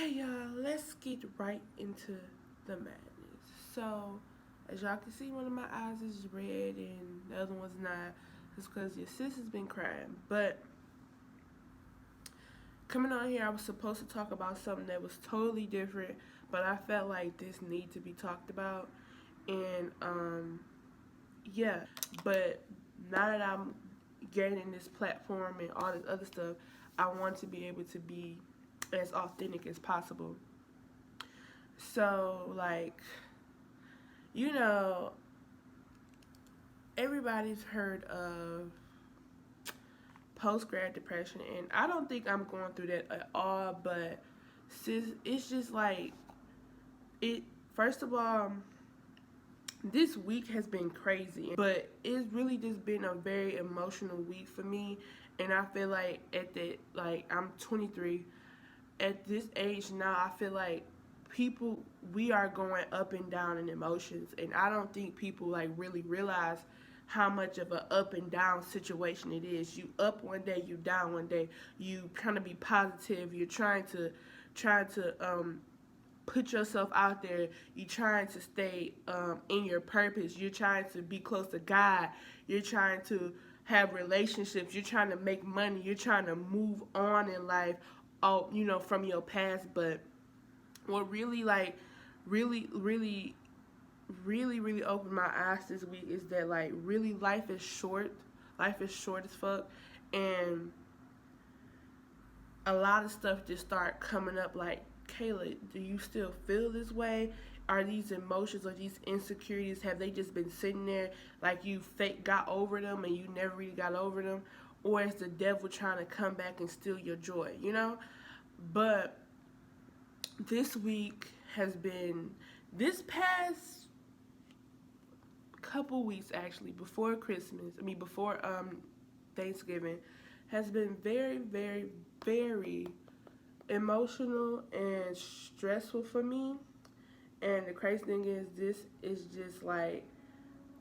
Okay, y'all, let's get right into the madness. So, as y'all can see, one of my eyes is red and the other one's not. It's because your sis has been crying. But coming on here, I was supposed to talk about something that was totally different, but I felt like this need to be talked about. And yeah, but now that I'm gaining this platform and all this other stuff, I want to be able to be as authentic as possible. So, like, you know, everybody's heard of post grad depression, and I don't think I'm going through that at all, but it's just like, it, first of all, this week has been crazy, but it's really just been a very emotional week for me. And I feel like I'm 23. At this age now, I feel like people, we are going up and down in emotions, and I don't think people like really realize how much of a up and down situation it is. You up one day, you down one day. You kind of be positive. You're trying to put yourself out there. You're trying to stay in your purpose. You're trying to be close to God. You're trying to have relationships. You're trying to make money. You're trying to move on in life, from your past. But what really, like, really, really, really opened my eyes this week is that, like, really life is short. Life is short as fuck. And a lot of stuff just start coming up like, Kayla, do you still feel this way? Are these emotions or these insecurities, have they just been sitting there like you fake got over them and you never really got over them? Or is the devil trying to come back and steal your joy, you know? But this week has been, this past couple weeks actually, before Christmas, before Thanksgiving, has been very, very, very emotional and stressful for me. And the crazy thing is, this is just like,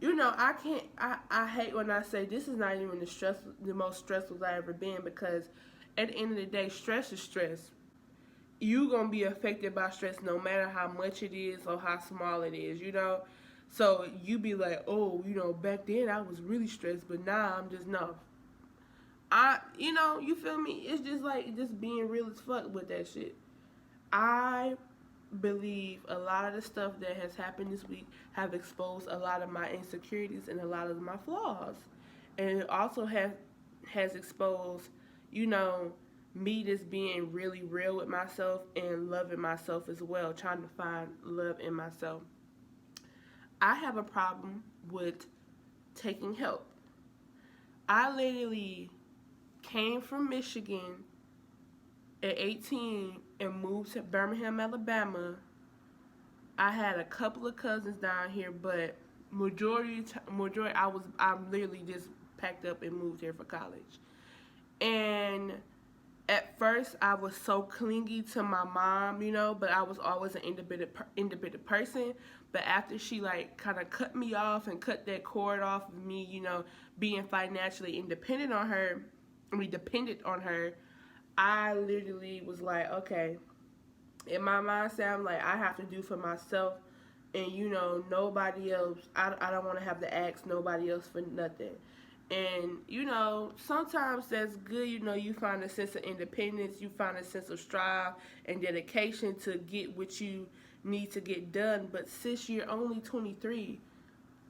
I can't, I hate when I say this is not even the most stressful I ever been, because at the end of the day, stress is stress. You gonna be affected by stress no matter how much it is or how small it is. So you be like, oh, back then I was really stressed, but now I'm just no. You feel me? It's just like, just being real as fuck with that shit. I believe a lot of the stuff that has happened this week have exposed a lot of my insecurities and a lot of my flaws. And it also has exposed, you know, me just being really real with myself and loving myself as well, trying to find love in myself. I have a problem with taking help. I literally came from Michigan at 18 and moved to Birmingham, Alabama. I had a couple of cousins down here, but majority I literally just packed up and moved here for college. And at first I was so clingy to my mom, but I was always an independent person. But after she like kind of cut me off and cut that cord off of me, being financially dependent on her, I literally was like, okay. In my mindset, I'm like, I have to do for myself, and nobody else. I don't want to have to ask nobody else for nothing. And sometimes that's good. You find a sense of independence, you find a sense of strive and dedication to get what you need to get done. But sis, you're only 23.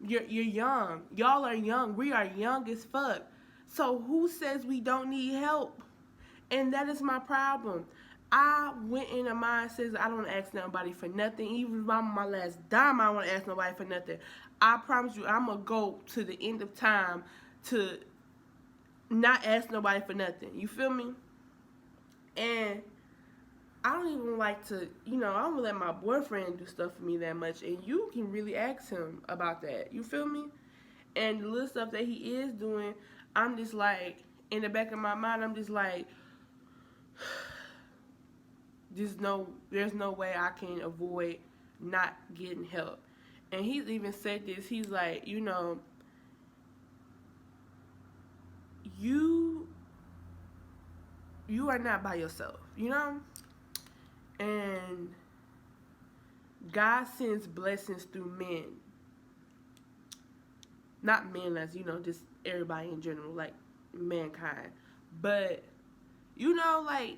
You're young. Y'all are young. We are young as fuck. So who says we don't need help? And that is my problem. I went in a mindset, I don't want to ask nobody for nothing. Even if I'm on my last dime, I don't want to ask nobody for nothing. I promise you, I'm going to go to the end of time to not ask nobody for nothing. You feel me? And I don't even like to, I don't let my boyfriend do stuff for me that much. And you can really ask him about that. You feel me? And the little stuff that he is doing, I'm just like, in the back of my mind, I'm just like, there's no way I can avoid not getting help. And he's even said this. He's like, you are not by yourself, And God sends blessings through men. Not men as, just everybody in general, like mankind. But, like,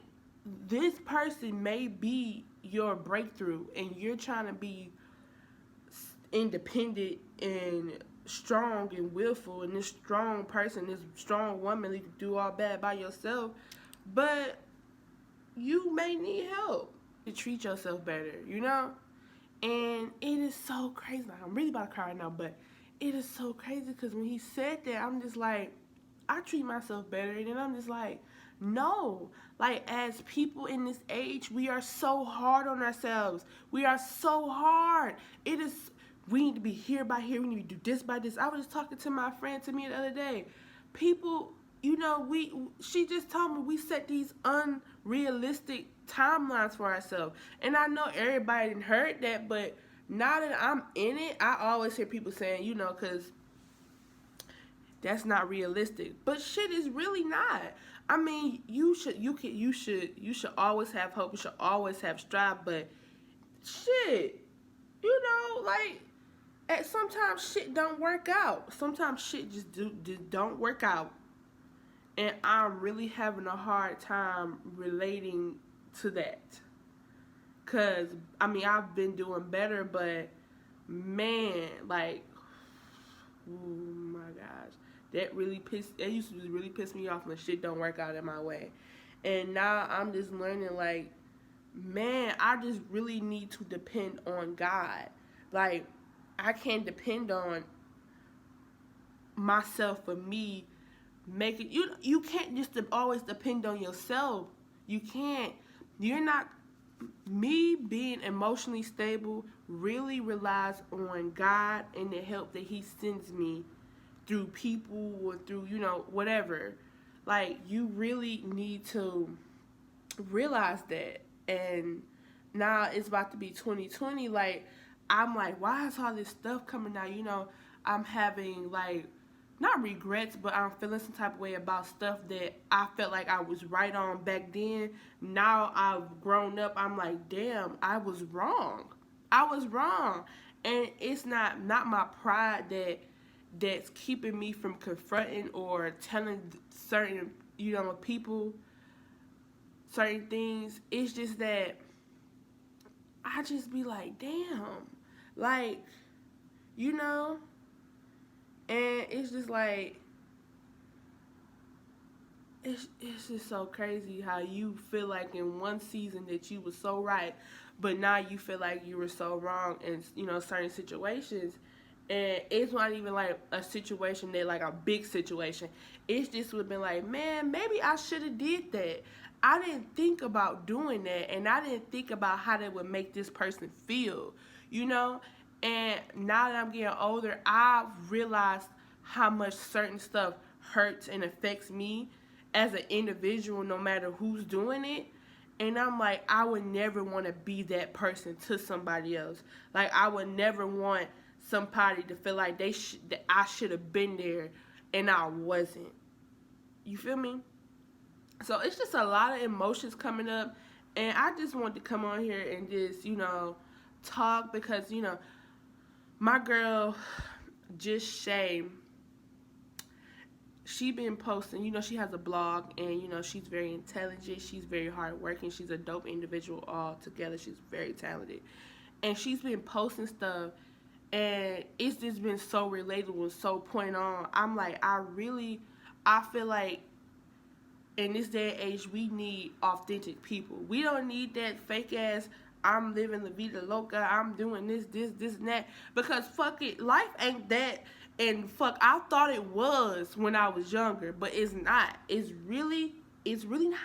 this person may be your breakthrough, and you're trying to be independent and strong and willful, and this strong person, this strong woman, you can do all bad by yourself, but you may need help to treat yourself better, And it is so crazy. Like, I'm really about to cry right now, but it is so crazy because when he said that, I'm just like, I treat myself better, and then I'm just like, no. Like, as people in this age, we are so hard on ourselves. We are so hard. We need to be here by here. We need to do this by this. I was just talking to my friend to me the other day. People, she just told me we set these unrealistic timelines for ourselves. And I know everybody didn't heard that, but now that I'm in it, I always hear people saying, because that's not realistic. But shit is really not. I mean, you should always have hope. You should always have strive. But shit, like, sometimes shit don't work out. Sometimes shit just don't work out. And I'm really having a hard time relating to that. Because, I mean, I've been doing better, but, man, like, oh my gosh. That used to really piss me off when shit don't work out in my way. And now I'm just learning, like, man, I just really need to depend on God. Like, I can't depend on myself for me making you can't just always depend on yourself. You can't. Me being emotionally stable really relies on God and the help that he sends me through people or through, whatever. Like, you really need to realize that. And now it's about to be 2020. Like, I'm like, why is all this stuff coming out? I'm having, like, not regrets, but I'm feeling some type of way about stuff that I felt like I was right on back then. Now I've grown up. I'm like, damn, I was wrong. And it's not my pride that's keeping me from confronting or telling certain, people certain things. It's just that I just be like, damn, like, and it's just like, it's just so crazy how you feel like in one season that you was so right, but now you feel like you were so wrong in, certain situations. And it's not even like a situation that, like, a big situation. It's just would have been like, man, maybe I should have did that. I didn't think about doing that, and I didn't think about how that would make this person feel, And now that I'm getting older, I've realized how much certain stuff hurts and affects me as an individual, no matter who's doing it. And I'm like, I would never want to be that person to somebody else. Like, I would never want somebody to feel like that I should have been there and I wasn't. You feel me? So it's just a lot of emotions coming up, and I just wanted to come on here and just, talk because, my girl, just Shay, she been posting, she has a blog, and, she's very intelligent, she's very hardworking, she's a dope individual altogether, she's very talented, and she's been posting stuff, and it's just been so relatable and so point on. I'm like, I feel like in this day and age, we need authentic people. We don't need that fake ass, I'm living la vida loca, I'm doing this, and that. Because fuck it, life ain't that. And fuck, I thought it was when I was younger, but it's not. It's really not.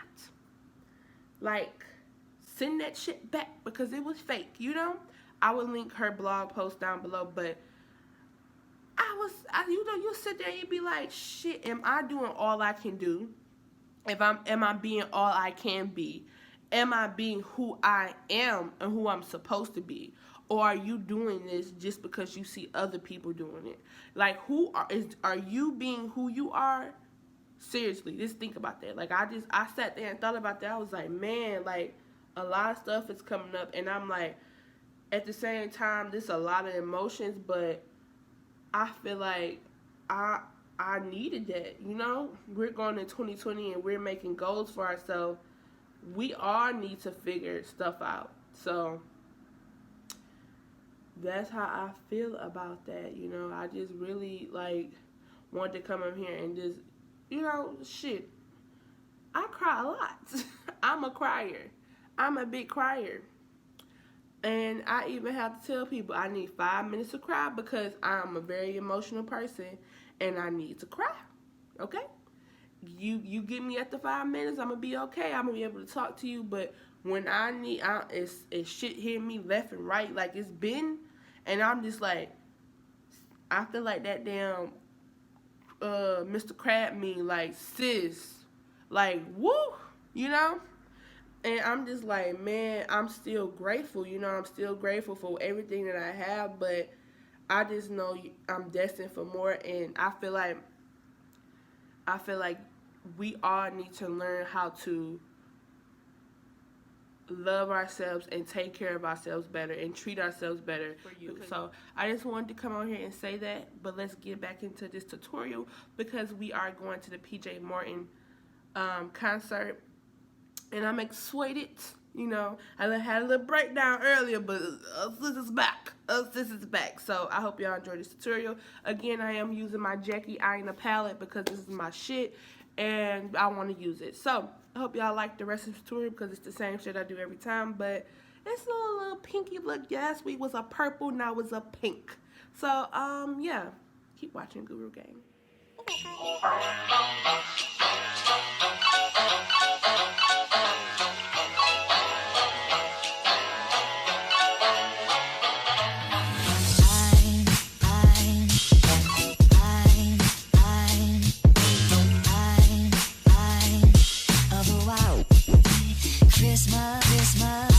Like, send that shit back because it was fake, I will link her blog post down below, but you sit there and you be like, shit, am I doing all I can do? Am I being all I can be? Am I being who I am and who I'm supposed to be? Or are you doing this just because you see other people doing it? Like, are you being who you are? Seriously, just think about that. Like, I sat there and thought about that. I was like, man, like, a lot of stuff is coming up, and I'm like, at the same time, there's a lot of emotions, but I feel like I needed that, you know? We're going in 2020 and we're making goals for ourselves. We all need to figure stuff out. So that's how I feel about that, you know? I just really, like, wanted to come in here and just, you know, shit. I cry a lot. I'm a crier. I'm a big crier. And I even have to tell people I need 5 minutes to cry because I'm a very emotional person and I need to cry. Okay? You get me at the 5 minutes, I'm gonna be okay. I'm gonna be able to talk to you. But when it's shit hitting me left and right, like it's been, and I'm just like, I feel like that damn Mr. Crab meme, like, sis, like, woo, you know? And I'm just like, man, I'm still grateful, you know? I'm still grateful for everything that I have, but I just know I'm destined for more, and I feel like we all need to learn how to love ourselves and take care of ourselves better and treat ourselves better. So I just wanted to come on here and say that, but let's get back into this tutorial because we are going to the PJ Morton concert, and I'm excited. You know, I had a little breakdown earlier, but this is back. This is back. So I hope y'all enjoyed this tutorial. Again, I am using my Jackie Aina palette because this is my shit, and I want to use it. So I hope y'all like the rest of the tutorial because it's the same shit I do every time, but it's a little pinky look. Yeah, last week was a purple, now it's a pink. So, yeah, keep watching Guru Gang. Christmas